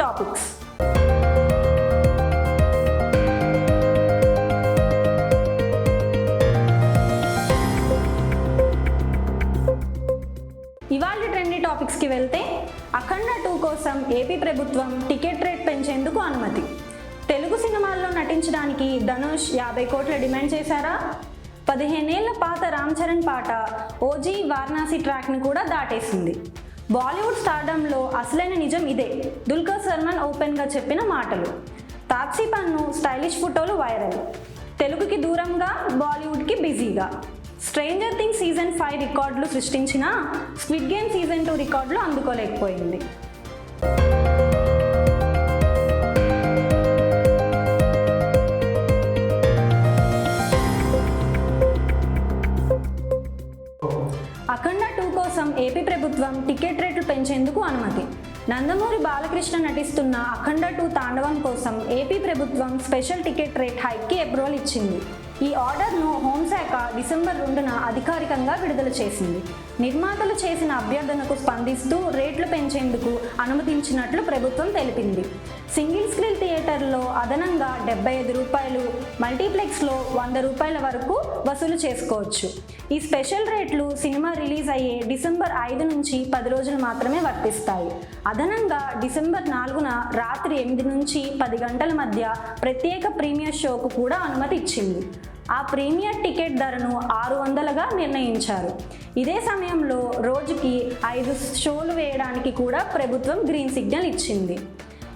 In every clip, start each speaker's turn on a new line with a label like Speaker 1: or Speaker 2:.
Speaker 1: Topics. ఇవాళ trendy టాపిక్స్కి వెళ్తే, అఖండ 2 కోసం ఏపీ ప్రభుత్వం టికెట్ రేట్ పెంచేందుకు అనుమతి. తెలుగు సినిమాల్లో నటించడానికి ధనుష్ 50 కోట్ల డిమాండ్ చేశారా? 15 ఏళ్ల పాత రామ్ చరణ్ పాట ఓజీ వారణాసి ట్రాక్ని కూడా దాటేసింది. బాలీవుడ్ స్టార్డంలో అసలైన నిజం ఇదే. దుల్కర్ సల్మాన్ ఓపెన్గా చెప్పిన మాటలు. తాప్సీ పన్ను స్టైలిష్ ఫోటోలు వైరల్. తెలుగుకి దూరంగా, బాలీవుడ్కి బిజీగా. స్ట్రేంజర్ థింగ్స్ సీజన్ 5 రికార్డులు సృష్టించినా స్క్విడ్ గేమ్ సీజన్ 2 రికార్డులు అందుకోలేకపోయింది. అఖండ 2 కోసం ఏపీ ప్రభుత్వం టికెట్ రేట్లు పెంచేందుకు అనుమతి. నందమూరి బాలకృష్ణ నటిస్తున్న అఖండ 2 తాండవం కోసం ఏపీ ప్రభుత్వం స్పెషల్ టికెట్ రేట్ హైక్కి అప్రూవల్ ఇచ్చింది. ఈ ఆర్డర్ను హోంశాఖ డిసెంబర్ 2న అధికారికంగా విడుదల చేసింది. నిర్మాతలు చేసిన అభ్యర్థనకు స్పందిస్తూ రేట్లు పెంచేందుకు అనుమతించినట్లు ప్రభుత్వం తెలిపింది. సింగిల్ స్క్రీన్ థియేటర్లో అదనంగా ₹75, మల్టీప్లెక్స్లో ₹100 వరకు వసూలు చేసుకోవచ్చు. ఈ స్పెషల్ రేట్లు సినిమా రిలీజ్ అయ్యే డిసెంబర్ 5 నుంచి 10 రోజులు మాత్రమే వర్తిస్తాయి. అదనంగా డిసెంబర్ 4న రాత్రి 8 నుంచి 10 గంటల మధ్య ప్రత్యేక ప్రీమియర్ షోకు కూడా అనుమతి ఇచ్చింది. ఆ ప్రీమియర్ టికెట్ ధరను 600గా నిర్ణయించారు. ఇదే సమయంలో రోజుకి 5 షోలు వేయడానికి కూడా ప్రభుత్వం గ్రీన్ సిగ్నల్ ఇచ్చింది.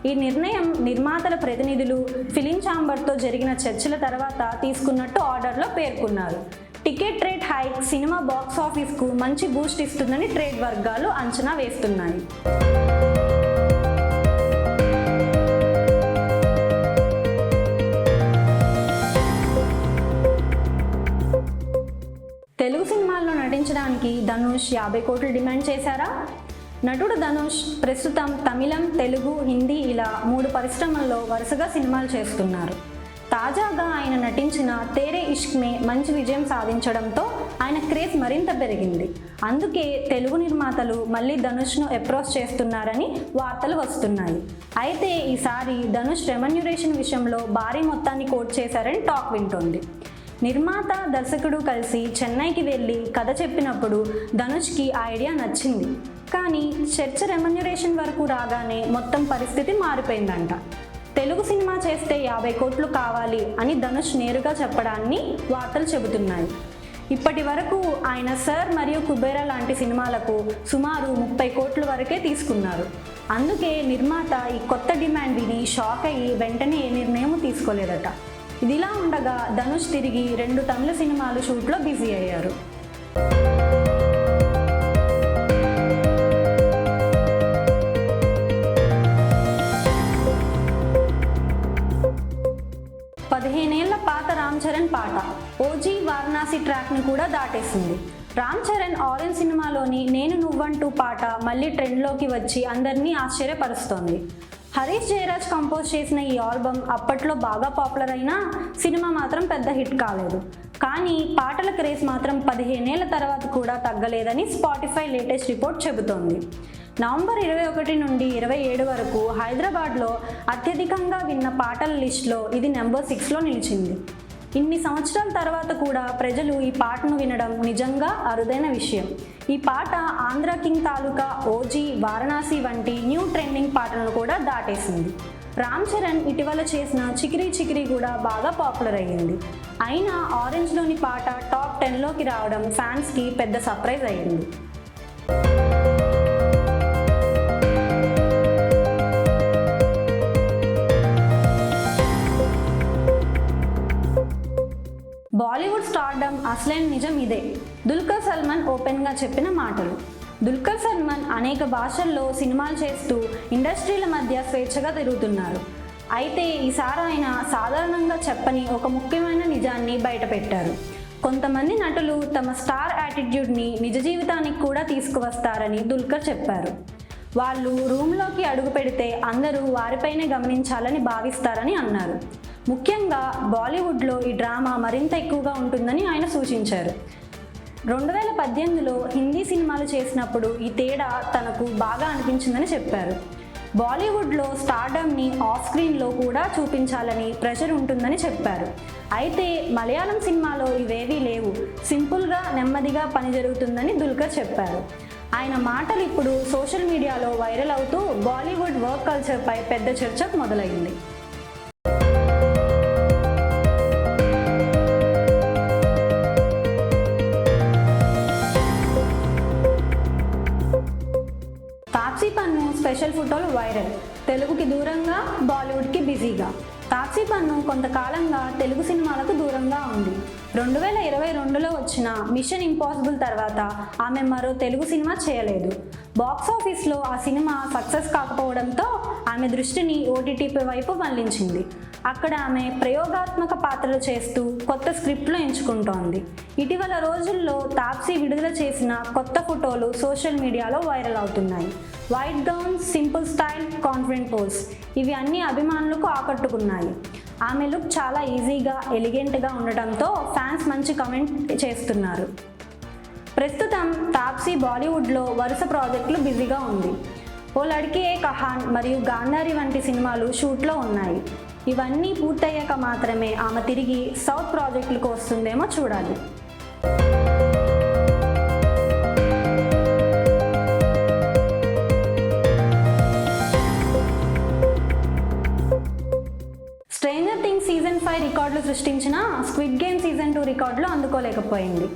Speaker 1: ఈ నిర్ణయం నిర్మాతల ప్రతినిధులు ఫిలిం ఛాంబర్తో జరిగిన చర్చల తర్వాత తీసుకున్నట్టు ఆర్డర్లో పేర్కొన్నారు. Ticket rate hike cinema box ఆఫీస్కు మంచి బూస్ట్ ఇస్తుందని ట్రేడ్ వర్గాలు అంచనా వేస్తున్నాయి. తెలుగు సినిమాల్లో నటించడానికి ధనుష్ 50 కోట్లు డిమాండ్ చేశారా? నటుడు ధనుష్ ప్రస్తుతం తమిళం, తెలుగు, హిందీ ఇలా 3 పరిశ్రమల్లో వరుసగా సినిమాలు చేస్తున్నారు. తాజాగా ఆయన నటించిన తేరే ఇష్క్ మే మంచి విజయం సాధించడంతో ఆయన క్రేజ్ మరింత పెరిగింది. అందుకే తెలుగు నిర్మాతలు మళ్ళీ ధనుష్ను అప్రోచ్ చేస్తున్నారని వార్తలు వస్తున్నాయి. అయితే ఈసారి ధనుష్ రెమ్యునరేషన్ విషయంలో భారీ మొత్తాన్ని కోట్ చేశారని టాక్ వింటోంది. నిర్మాత, దర్శకుడు కలిసి చెన్నైకి వెళ్ళి కథ చెప్పినప్పుడు ధనుష్కి ఆ ఐడియా నచ్చింది. కానీ చర్చ రెమ్యునరేషన్ వరకు రాగానే మొత్తం పరిస్థితి మారిపోయిందంట. తెలుగు సినిమా చేస్తే 50 కోట్లు కావాలి అని ధనుష్ నేరుగా చెప్పడాన్ని వార్తలు చెబుతున్నాయి. ఇప్పటి వరకు ఆయన సర్ మరియు కుబేరా లాంటి సినిమాలకు సుమారు 30 కోట్ల వరకే తీసుకున్నారు. అందుకే నిర్మాత ఈ కొత్త డిమాండ్ విని షాక్ అయ్యి వెంటనే ఏ నిర్ణయం తీసుకోలేదట. ఇదిలా ఉండగా ధనుష్ తిరిగి 2 తమిళ సినిమాలు షూట్లో బిజీ అయ్యారు. పదిహేనేళ్ల పాత రామ్ చరణ్ పాట ఓజీ వారణాసి ట్రాక్ని కూడా దాటేసింది. రామ్ చరణ్ ఆరెంజ్ సినిమాలోని నేను నువ్వంటూ పాట మళ్ళీ ట్రెండ్లోకి వచ్చి అందరినీ ఆశ్చర్యపరుస్తోంది. హరీష్ జయరాజ్ కంపోజ్ చేసిన ఈ ఆల్బమ్ అప్పట్లో బాగా పాపులర్ అయినా సినిమా మాత్రం పెద్ద హిట్ కాలేదు. కానీ పాటల క్రేజ్ మాత్రం 15 ఏళ్ల తర్వాత కూడా తగ్గలేదని స్పాటిఫై లేటెస్ట్ రిపోర్ట్ చెబుతోంది. నవంబర్ 21 నుండి 27 వరకు హైదరాబాద్లో అత్యధికంగా విన్న పాటల లిస్టులో ఇది నెంబర్ 6లో నిలిచింది. ఇన్ని సంవత్సరాల తర్వాత కూడా ప్రజలు ఈ పాటను వినడం నిజంగా అరుదైన విషయం. ఈ పాట ఆంధ్ర కింగ్ తాలూకా, ఓజీ, వారణాసి వంటి న్యూ ట్రెండింగ్ పాటలను కూడా దాటేసింది. రామ్ చరణ్ ఇటీవల చేసిన చికిరీ చికిరీ కూడా బాగా పాపులర్ అయ్యింది. అయినా ఆరెంజ్లోని పాట టాప్ 10లోకి రావడం ఫ్యాన్స్కి పెద్ద సర్ప్రైజ్ అయ్యింది. బాలీవుడ్ స్టార్డమ్ అసలైన నిజం ఇదే. దుల్కర్ సల్మాన్ ఓపెన్గా చెప్పిన మాటలు. దుల్కర్ సల్మాన్ అనేక భాషల్లో సినిమాలు చేస్తూ ఇండస్ట్రీల మధ్య స్వేచ్ఛగా తిరుగుతున్నారు. అయితే ఈసారి ఆయన సాధారణంగా చెప్పని ఒక ముఖ్యమైన నిజాన్ని బయటపెట్టారు. కొంతమంది నటులు తమ స్టార్ యాటిట్యూడ్ని నిజ జీవితానికి కూడా తీసుకువస్తారని దుల్కర్ చెప్పారు. వాళ్ళు రూమ్లోకి అడుగు పెడితే అందరూ వారిపైనే గమనించాలని భావిస్తారని అన్నారు. ముఖ్యంగా బాలీవుడ్లో ఈ డ్రామా మరింత ఎక్కువగా ఉంటుందని ఆయన సూచించారు. 2018లో హిందీ సినిమాలు చేసినప్పుడు ఈ తేడా తనకు బాగా అనిపించిందని చెప్పారు. బాలీవుడ్లో స్టార్డమ్ని ఆఫ్ స్క్రీన్లో కూడా చూపించాలని ప్రెషర్ ఉంటుందని చెప్పారు. అయితే మలయాళం సినిమాలో ఇవేవీ లేవు, సింపుల్గా నెమ్మదిగా పని జరుగుతుందని దుల్కర్ చెప్పారు. ఆయన మాటలు ఇప్పుడు సోషల్ మీడియాలో వైరల్ అవుతూ బాలీవుడ్ వర్క్ కల్చర్పై పెద్ద చర్చ మొదలైంది. తాప్సీ పన్ను స్పెషల్ ఫోటోలు వైరల్, తెలుగుకి దూరంగా బాలీవుడ్కి బిజీగా. తాప్సీ పన్ను కొంతకాలంగా తెలుగు సినిమాలకు దూరంగా ఉంది. 2022లో వచ్చిన మిషన్ ఇంపాసిబుల్ తర్వాత ఆమె మరో తెలుగు సినిమా చేయలేదు. బాక్సాఫీస్లో ఆ సినిమా సక్సెస్ కాకపోవడంతో ఆమె దృష్టిని ఓటీటీపీ వైపు మళ్లించింది. అక్కడ ఆమె ప్రయోగాత్మక పాత్రలు చేస్తూ కొత్త స్క్రిప్ట్లు ఎంచుకుంటోంది. ఇటీవల రోజుల్లో తాప్సీ విడుదల చేసిన కొత్త ఫోటోలు సోషల్ మీడియాలో వైరల్ అవుతున్నాయి. White gown, simple style, confident pose ఇవి అన్ని అభిమానులకు ఆకట్టుకున్నాయి. ఆమె లుక్ చాలా ఈజీగా, ఎలిగెంట్గా ఉండటంతో ఫ్యాన్స్ మంచి కామెంట్ చేస్తున్నారు. ప్రస్తుతం తాప్సీ బాలీవుడ్లో వరుస ప్రాజెక్టులు బిజీగా ఉంది. ఓ లడ్కీ ఏ కహాన్ మరియు గాంధారి వంటి సినిమాలు షూట్లో ఉన్నాయి. ఇవన్నీ పూర్తయ్యాక మాత్రమే ఆమె తిరిగి సౌత్ ప్రాజెక్టులకు వస్తుందేమో చూడాలి. స్ట్రేంజర్ థింగ్స్ సీజన్ 5 రికార్డులు సృష్టించిన స్క్విడ్ గేమ్ సీజన్ 2 రికార్డులు అందుకోలేకపోయింది.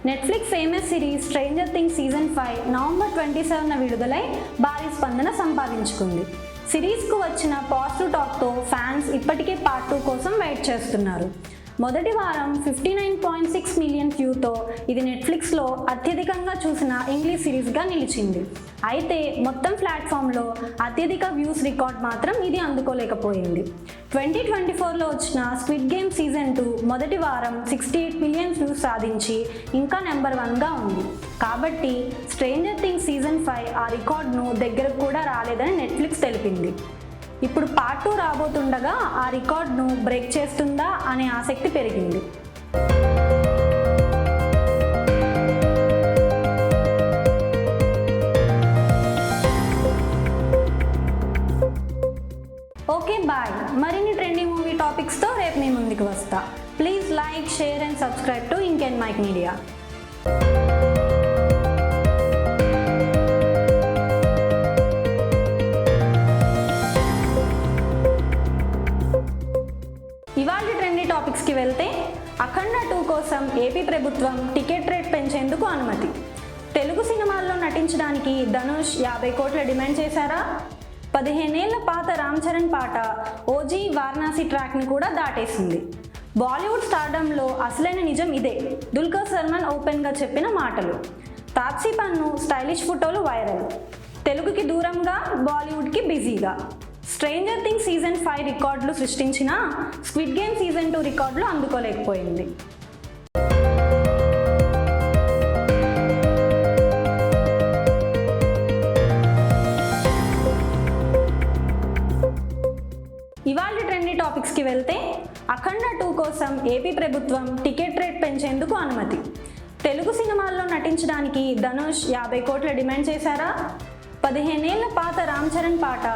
Speaker 1: Netflix famous series Stranger Things season 5 November 27న విడుదలై భారీ స్పందన సంపాదించుకుంది. సిరీస్కు వచ్చిన పాజిటివ్ టాక్తో ఫ్యాన్స్ ఇప్పటికే పార్ట్ 2 కోసం వెయిట్ చేస్తున్నారు. మొదటి వారం 59.6 మిలియన్ వ్యూతో ఇది నెట్ఫ్లిక్స్లో అత్యధికంగా చూసిన ఇంగ్లీష్ సిరీస్గా నిలిచింది. అయితే మొత్తం ప్లాట్ఫామ్లో అత్యధిక వ్యూస్ రికార్డ్ మాత్రం ఇది అందుకోలేకపోయింది. 2024లో వచ్చిన స్క్విడ్ గేమ్ సీజన్ 2 మొదటి వారం 68 మిలియన్ వ్యూస్ సాధించి ఇంకా నెంబర్ 1గా ఉంది. కాబట్టి స్ట్రేంజర్ థింగ్స్ సీజన్ 5 ఆ రికార్డును దగ్గరకు కూడా రాలేదని నెట్ఫ్లిక్స్ తెలిపింది. ఇప్పుడు పార్ట్ 2 రాబోతుండగా ఆ రికార్డును బ్రేక్ చేస్తుందా అనే ఆసక్తి పెరిగింది. Okay bye. మరిన్ని ట్రెండీ మూవీ టాపిక్స్తో రేపు మీ ముందుకు వస్తా. Please like, share and subscribe to Ink and Mike Media. ఇవాళ ట్రెండీ టాపిక్స్కి వెళ్తే, అఖండ 2 కోసం ఏపీ ప్రభుత్వం టికెట్ రేట్ పెంచేందుకు అనుమతి. తెలుగు సినిమాల్లో నటించడానికి ధనుష్ 50 కోట్ల డిమాండ్ చేశారా? 15 ఏళ్ల పాత రామ్ చరణ్ పాట ఓజీ వారణాసి ట్రాక్ని కూడా దాటేసింది. బాలీవుడ్ స్టార్డమ్లో అసలైన నిజం ఇదే, దుల్కర్ సల్మాన్ ఓపెన్గా చెప్పిన మాటలు. తాప్సీ పన్ను స్టైలిష్ ఫోటోలు వైరల్, తెలుగుకి దూరంగా బాలీవుడ్కి బిజీగా. స్ట్రేంజర్ థింగ్స్ సీజన్ 5 రికార్డులు సృష్టించిన స్క్విడ్ గేమ్ సీజన్ 2 రికార్డులు అందుకోలేకపోయింది. ఇవాళ ట్రెండీ టాపిక్స్కి వెళ్తే, అఖండ 2 కోసం ఏపీ ప్రభుత్వం టికెట్ రేట్ పెంచేందుకు అనుమతి. తెలుగు సినిమాల్లో నటించడానికి ధనుష్ 50 కోట్ల డిమాండ్ చేశారా? 15 ఏళ్ల పాత రామ్ చరణ్ పాట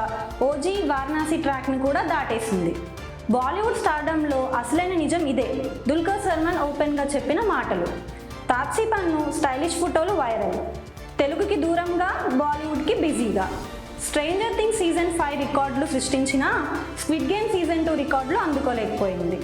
Speaker 1: ఓజీ వారణాసి ట్రాక్ని కూడా దాటేసింది. బాలీవుడ్ స్టార్డమ్లో అసలైన నిజం ఇదే, దుల్కర్ సల్మాన్ ఓపెన్గా చెప్పిన మాటలు. తాప్సీ పన్ను స్టైలిష్ ఫోటోలు వైరల్, తెలుగుకి దూరంగా బాలీవుడ్కి బిజీగా. స్ట్రేంజర్ థింగ్స్ సీజన్ 5 రికార్డులు సృష్టించిన స్క్విడ్ గేమ్ సీజన్ 2 రికార్డులు అందుకోలేకపోయింది.